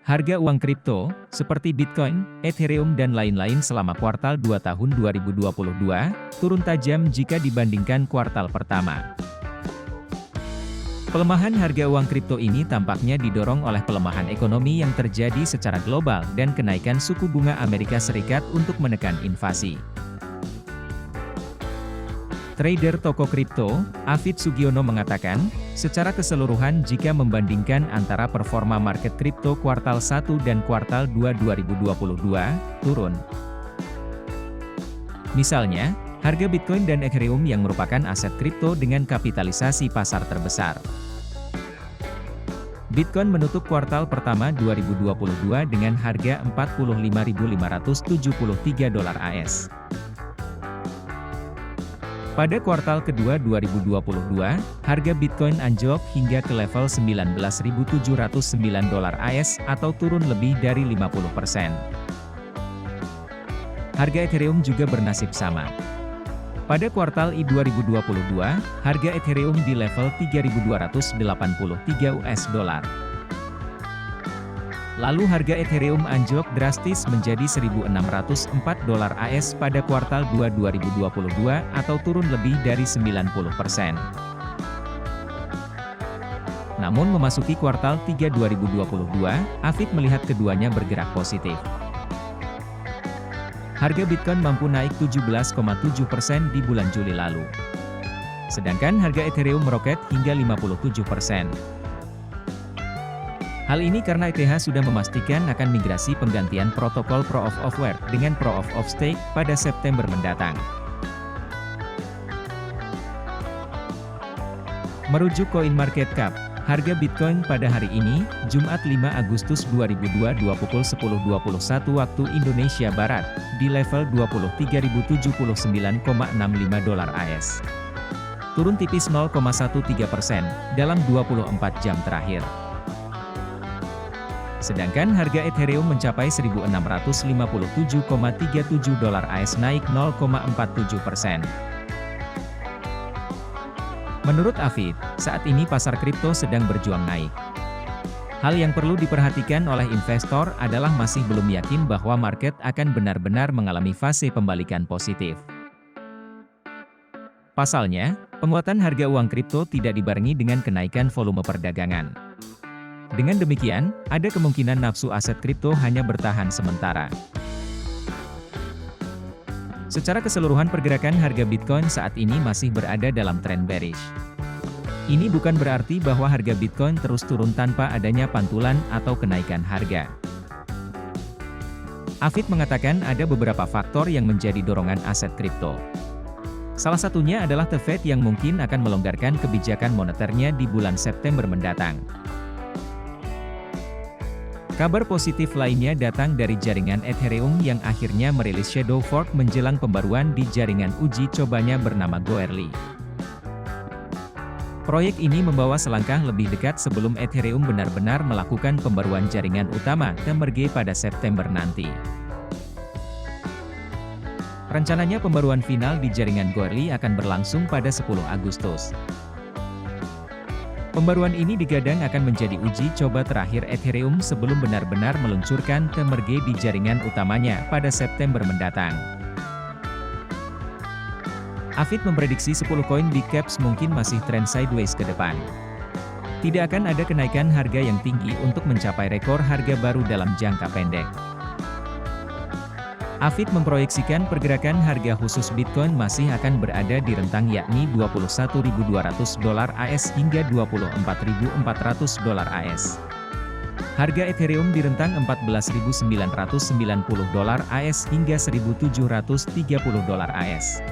Harga uang kripto, seperti Bitcoin, Ethereum dan lain-lain selama kuartal 2 tahun 2022, turun tajam jika dibandingkan kuartal pertama. Pelemahan harga uang kripto ini tampaknya didorong oleh pelemahan ekonomi yang terjadi secara global dan kenaikan suku bunga Amerika Serikat untuk menekan inflasi. Trader toko kripto, Afid Sugiono mengatakan, secara keseluruhan jika membandingkan antara performa market kripto kuartal 1 dan kuartal 2 2022, turun. Misalnya, harga Bitcoin dan Ethereum yang merupakan aset kripto dengan kapitalisasi pasar terbesar. Bitcoin menutup kuartal pertama 2022 dengan harga $45.573 AS. Pada kuartal kedua 2022, harga Bitcoin anjlok hingga ke level $19.709 AS atau turun lebih dari 50%. Harga Ethereum juga bernasib sama. Pada kuartal I 2022, harga Ethereum di level $3.283. Lalu harga Ethereum anjlok drastis menjadi $1.604 AS pada kuartal 2 2022 atau turun lebih dari 90%. Namun memasuki kuartal 3 2022, Afid melihat keduanya bergerak positif. Harga Bitcoin mampu naik 17,7% di bulan Juli lalu. Sedangkan harga Ethereum meroket hingga 57%. Hal ini karena ETH sudah memastikan akan migrasi penggantian protokol Proof of Work dengan Proof of Stake pada September mendatang. Merujuk CoinMarketCap, harga Bitcoin pada hari ini, Jumat 5 Agustus 2022 pukul 10.21 waktu Indonesia Barat, di level $23.079,65 AS. Turun tipis 0,13% dalam 24 jam terakhir. Sedangkan harga Ethereum mencapai $1.657,37 AS naik 0,47%. Menurut Afid, saat ini pasar kripto sedang berjuang naik. Hal yang perlu diperhatikan oleh investor adalah masih belum yakin bahwa market akan benar-benar mengalami fase pembalikan positif. Pasalnya, penguatan harga uang kripto tidak dibarengi dengan kenaikan volume perdagangan. Dengan demikian, ada kemungkinan nafsu aset kripto hanya bertahan sementara. Secara keseluruhan pergerakan harga Bitcoin saat ini masih berada dalam tren bearish. Ini bukan berarti bahwa harga Bitcoin terus turun tanpa adanya pantulan atau kenaikan harga. Afid mengatakan ada beberapa faktor yang menjadi dorongan aset kripto. Salah satunya adalah The Fed yang mungkin akan melonggarkan kebijakan moneternya di bulan September mendatang. Kabar positif lainnya datang dari jaringan Ethereum yang akhirnya merilis shadow fork menjelang pembaruan di jaringan uji cobanya bernama Goerli. Proyek ini membawa selangkah lebih dekat sebelum Ethereum benar-benar melakukan pembaruan jaringan utama (merge) pada September nanti. Rencananya pembaruan final di jaringan Goerli akan berlangsung pada 10 Agustus. Pembaruan ini digadang akan menjadi uji coba terakhir Ethereum sebelum benar-benar meluncurkan merge di jaringan utamanya pada September mendatang. Afid memprediksi 10 koin big caps mungkin masih tren sideways ke depan. Tidak akan ada kenaikan harga yang tinggi untuk mencapai rekor harga baru dalam jangka pendek. Afid memproyeksikan pergerakan harga khusus Bitcoin masih akan berada di rentang yakni $21.200 AS hingga $24.400 AS. Harga Ethereum di rentang $14.990 AS hingga $1.730 AS.